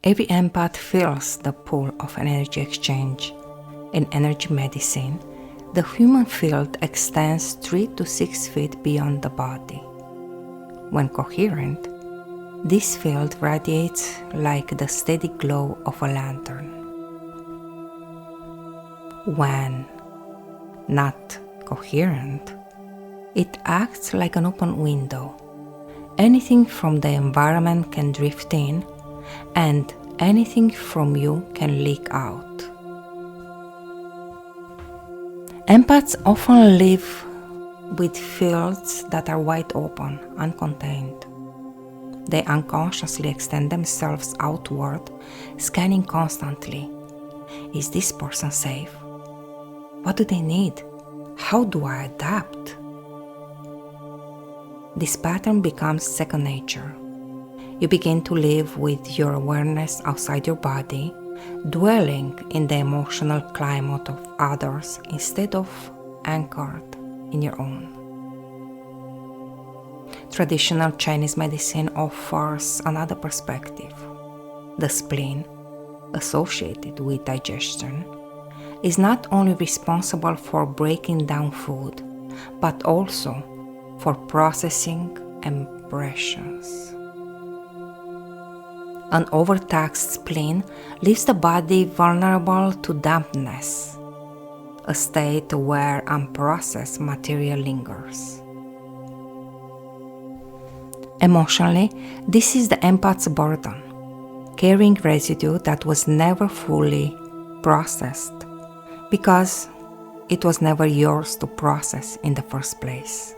Every empath feels the pull of an energy exchange. In energy medicine, the human field extends 3 to 6 feet beyond the body. When coherent, this field radiates like the steady glow of a lantern. When not coherent, it acts like an open window. Anything from the environment can drift in, and anything from you can leak out. Empaths often live with fields that are wide open, uncontained. They unconsciously extend themselves outward, scanning constantly. Is this person safe? What do they need? How do I adapt? This pattern becomes second nature. You begin to live with your awareness outside your body, dwelling in the emotional climate of others instead of anchored in your own. Traditional Chinese medicine offers another perspective. The spleen, associated with digestion, is not only responsible for breaking down food, but also for processing impressions. An overtaxed spleen leaves the body vulnerable to dampness, a state where unprocessed material lingers. Emotionally, this is the empath's burden, carrying residue that was never fully processed because it was never yours to process in the first place.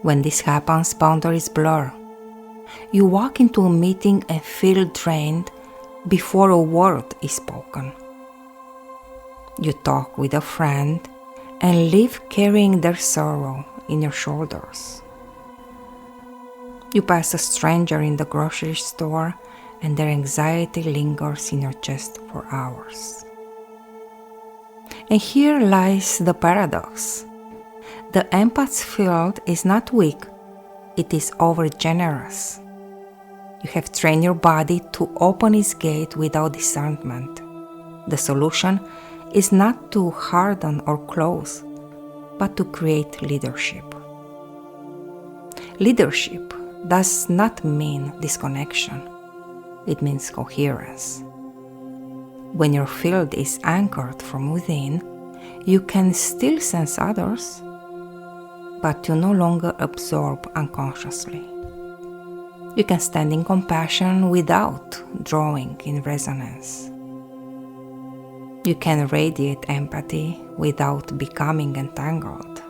When this happens, boundaries blur. You walk into a meeting and feel drained before a word is spoken. You talk with a friend and leave carrying their sorrow in your shoulders. You pass a stranger in the grocery store and their anxiety lingers in your chest for hours. And here lies the paradox. The empath's field is not weak, it is overgenerous. You have trained your body to open its gate without discernment. The solution is not to harden or close, but to create leadership. Leadership does not mean disconnection, it means coherence. When your field is anchored from within, you can still sense others, but you no longer absorb unconsciously. You can stand in compassion without drawing in resonance. You can radiate empathy without becoming entangled.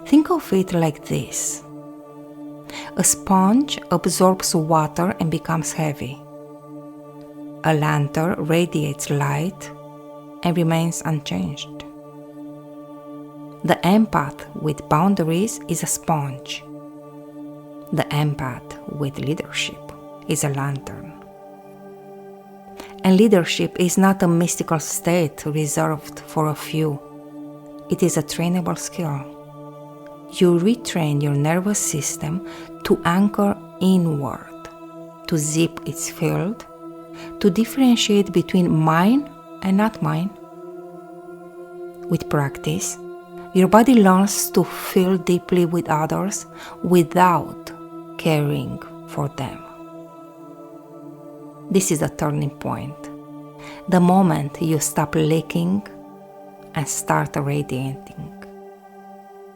Think of it like this. A sponge absorbs water and becomes heavy. A lantern radiates light and remains unchanged. The empath with boundaries is a sponge. The empath with leadership is a lantern. And leadership is not a mystical state reserved for a few. It is a trainable skill. You retrain your nervous system to anchor inward, to zip its field, to differentiate between mine and not mine. With practice, your body learns to feel deeply with others without caring for them. This is a turning point. The moment you stop leaking and start radiating.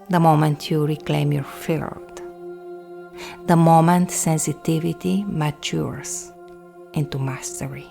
The moment you reclaim your field. The moment sensitivity matures into mastery.